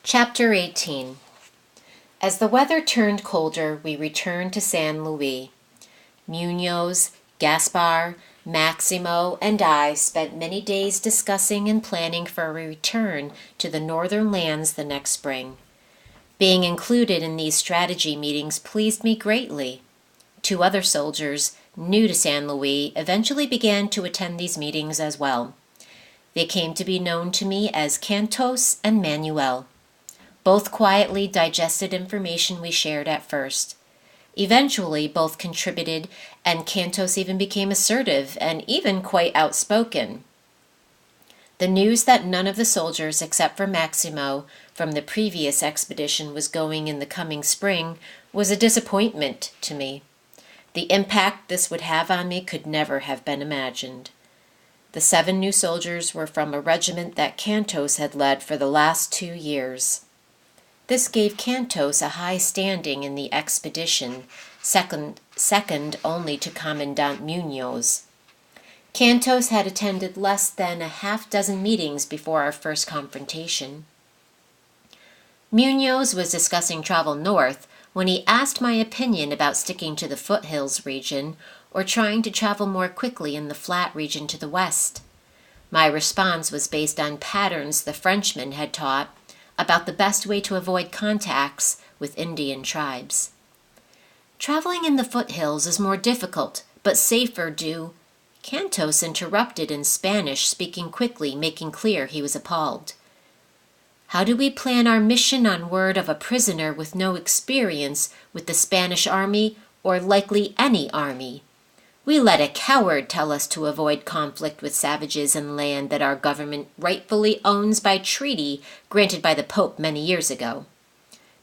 Chapter 18. As the weather turned colder, we returned to San Luis. Munoz, Gaspar, Maximo, and I spent many days discussing and planning for a return to the northern lands the next spring. Being included in these strategy meetings pleased me greatly. 2 other soldiers, new to San Luis, eventually began to attend these meetings as well. They came to be known to me as Cantos and Manuel. Both quietly digested information we shared at first. Eventually, both contributed, and Cantos even became assertive and even quite outspoken. The news that none of the soldiers, except for Maximo, from the previous expedition was going in the coming spring was a disappointment to me. The impact this would have on me could never have been imagined. The 7 new soldiers were from a regiment that Cantos had led for the last 2 years. This gave Cantos a high standing in the expedition, second only to Commandant Munoz. Cantos had attended less than a half-dozen meetings before our first confrontation. Munoz was discussing travel north when he asked my opinion about sticking to the foothills region or trying to travel more quickly in the flat region to the west. My response was based on patterns the Frenchman had taught about the best way to avoid contacts with Indian tribes. Traveling in the foothills is more difficult, but safer due. Cantos interrupted in Spanish, speaking quickly, making clear he was appalled. How do we plan our mission on word of a prisoner with no experience with the Spanish army or likely any army? We let a coward tell us to avoid conflict with savages in land that our government rightfully owns by treaty granted by the Pope many years ago.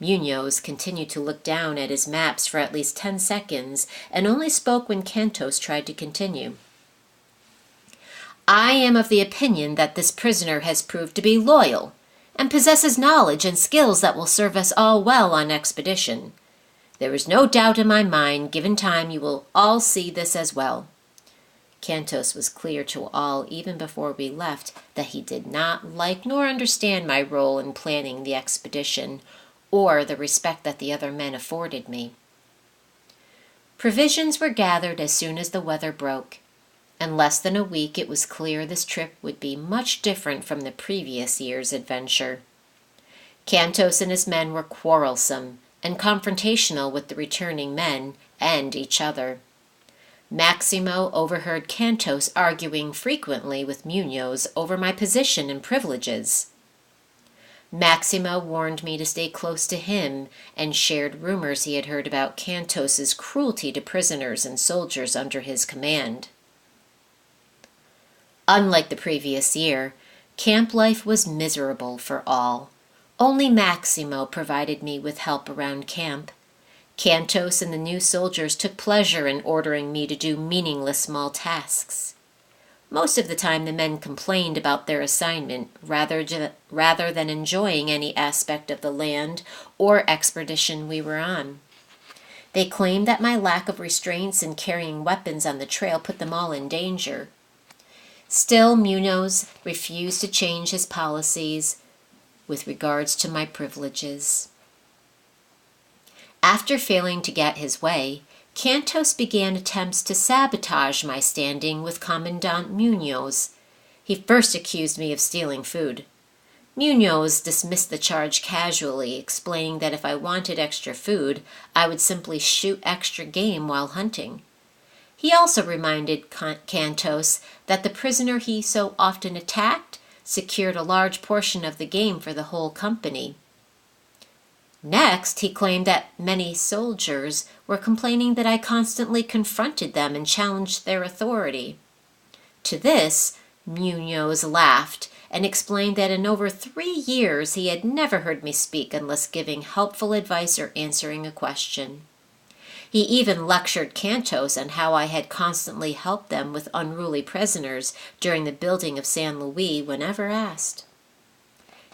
Munoz continued to look down at his maps for at least 10 seconds and only spoke when Cantos tried to continue. I am of the opinion that this prisoner has proved to be loyal and possesses knowledge and skills that will serve us all well on expedition. There is no doubt in my mind, given time, you will all see this as well. Cantos was clear to all, even before we left, that he did not like nor understand my role in planning the expedition, or the respect that the other men afforded me. Provisions were gathered as soon as the weather broke. In less than a week, it was clear this trip would be much different from the previous year's adventure. Cantos and his men were quarrelsome and confrontational with the returning men and each other. Maximo overheard Cantos arguing frequently with Munoz over my position and privileges. Maximo warned me to stay close to him and shared rumors he had heard about Cantos's cruelty to prisoners and soldiers under his command. Unlike the previous year, camp life was miserable for all. Only Maximo provided me with help around camp. Cantos and the new soldiers took pleasure in ordering me to do meaningless small tasks. Most of the time the men complained about their assignment rather than enjoying any aspect of the land or expedition we were on. They claimed that my lack of restraints in carrying weapons on the trail put them all in danger. Still, Munoz refused to change his policies with regards to my privileges. After failing to get his way, Cantos began attempts to sabotage my standing with Commandant Munoz. He first accused me of stealing food. Munoz dismissed the charge casually, explaining that if I wanted extra food, I would simply shoot extra game while hunting. He also reminded Cantos that the prisoner he so often attacked secured a large portion of the game for the whole company. Next, he claimed that many soldiers were complaining that I constantly confronted them and challenged their authority. To this, Munoz laughed and explained that in over 3 years he had never heard me speak unless giving helpful advice or answering a question. He even lectured Cantos on how I had constantly helped them with unruly prisoners during the building of San Luis whenever asked.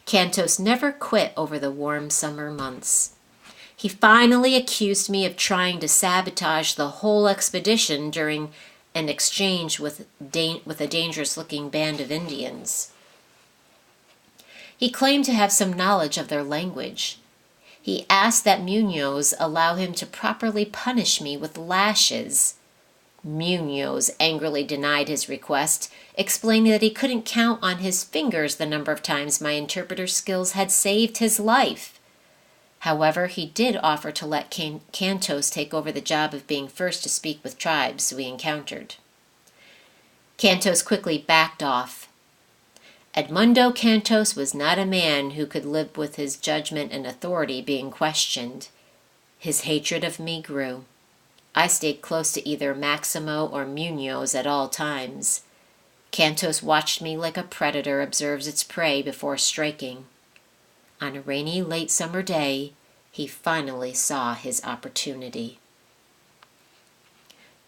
Cantos never quit over the warm summer months. He finally accused me of trying to sabotage the whole expedition during an exchange with a dangerous-looking band of Indians. He claimed to have some knowledge of their language. He asked that Munoz allow him to properly punish me with lashes. Munoz angrily denied his request, explaining that he couldn't count on his fingers the number of times my interpreter's skills had saved his life. However, he did offer to let Cantos take over the job of being first to speak with tribes we encountered. Cantos quickly backed off. Edmundo Cantos was not a man who could live with his judgment and authority being questioned. His hatred of me grew. I stayed close to either Maximo or Munoz at all times. Cantos watched me like a predator observes its prey before striking. On a rainy late summer day, he finally saw his opportunity.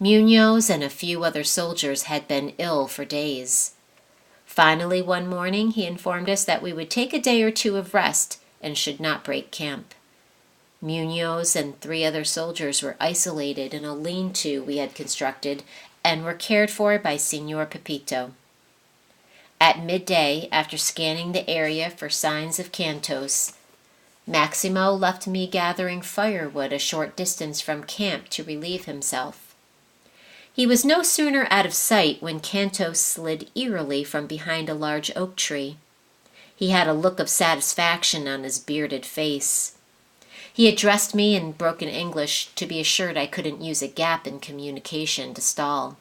Munoz and a few other soldiers had been ill for days. Finally, one morning, he informed us that we would take a day or two of rest and should not break camp. Munoz and 3 other soldiers were isolated in a lean-to we had constructed and were cared for by Senor Pepito. At midday, after scanning the area for signs of Cantos, Maximo left me gathering firewood a short distance from camp to relieve himself. He was no sooner out of sight when Cantos slid eerily from behind a large oak tree. He had a look of satisfaction on his bearded face. He addressed me in broken English to be assured I couldn't use a gap in communication to stall.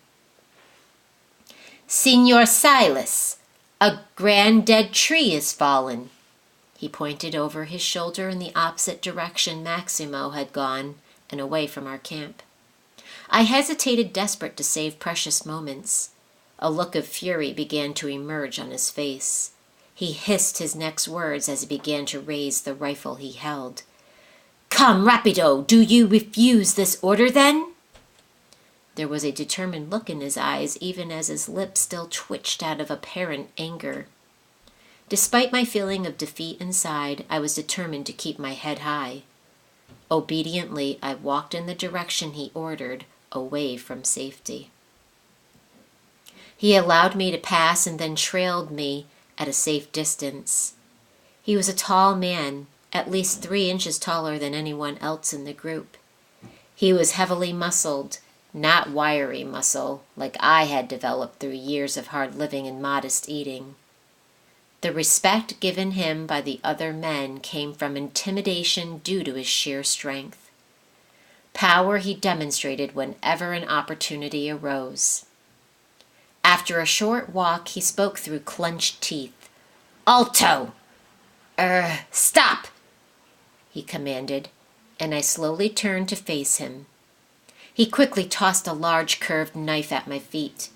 "Signor Silas, a grand dead tree has fallen." He pointed over his shoulder in the opposite direction Maximo had gone and away from our camp. I hesitated, desperate to save precious moments. A look of fury began to emerge on his face. He hissed his next words as he began to raise the rifle he held. "Come, rapido, do you refuse this order then?" There was a determined look in his eyes, even as his lips still twitched out of apparent anger. Despite my feeling of defeat inside, I was determined to keep my head high. Obediently, I walked in the direction he ordered, away from safety. He allowed me to pass and then trailed me at a safe distance. He was a tall man, at least 3 inches taller than anyone else in the group. He was heavily muscled, not wiry muscle like I had developed through years of hard living and modest eating. The respect given him by the other men came from intimidation due to his sheer strength. Power he demonstrated whenever an opportunity arose. After a short walk, he spoke through clenched teeth. "Alto! Stop!" he commanded, and I slowly turned to face him. He quickly tossed a large curved knife at my feet.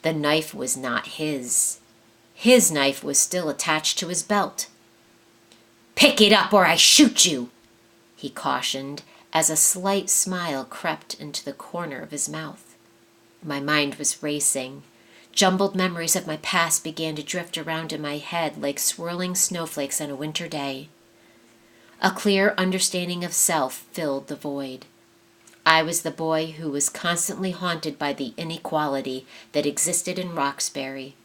The knife was not his. His knife was still attached to his belt. "Pick it up or I shoot you," he cautioned, as a slight smile crept into the corner of his mouth. My mind was racing. Jumbled memories of my past began to drift around in my head like swirling snowflakes on a winter day. A clear understanding of self filled the void. I was the boy who was constantly haunted by the inequality that existed in Roxbury.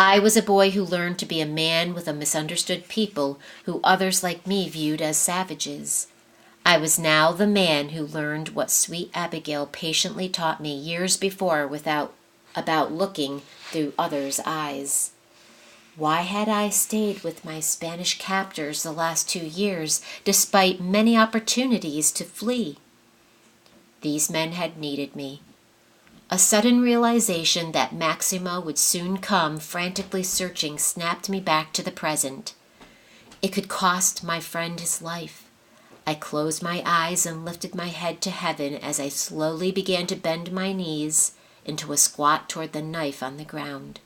I was a boy who learned to be a man with a misunderstood people who others like me viewed as savages. I was now the man who learned what sweet Abigail patiently taught me years before about looking through others' eyes. Why had I stayed with my Spanish captors the last 2 years, despite many opportunities to flee? These men had needed me. A sudden realization that Maximo would soon come, frantically searching, snapped me back to the present. It could cost my friend his life. I closed my eyes and lifted my head to heaven as I slowly began to bend my knees into a squat toward the knife on the ground.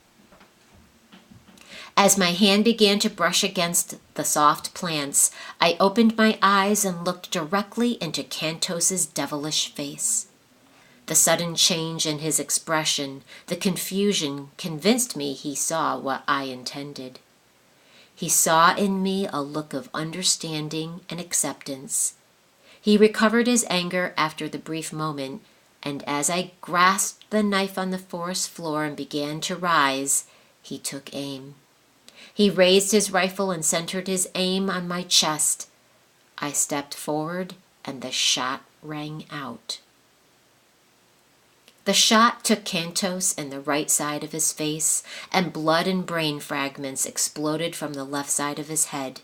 As my hand began to brush against the soft plants, I opened my eyes and looked directly into Cantos's devilish face. The sudden change in his expression, the confusion, convinced me he saw what I intended. He saw in me a look of understanding and acceptance. He recovered his anger after the brief moment, and as I grasped the knife on the forest floor and began to rise, he took aim. He raised his rifle and centered his aim on my chest. I stepped forward, and the shot rang out. The shot took Cantos in the right side of his face, and blood and brain fragments exploded from the left side of his head.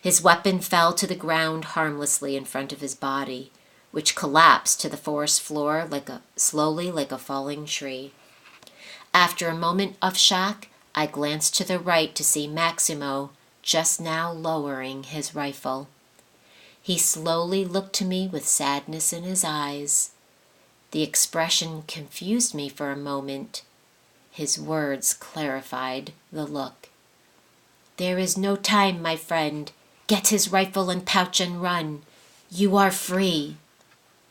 His weapon fell to the ground harmlessly in front of his body, which collapsed to the forest floor slowly like a falling tree. After a moment of shock, I glanced to the right to see Maximo just now lowering his rifle. He slowly looked to me with sadness in his eyes. The expression confused me for a moment. His words clarified the look. "There is no time, my friend. Get his rifle and pouch and run. You are free."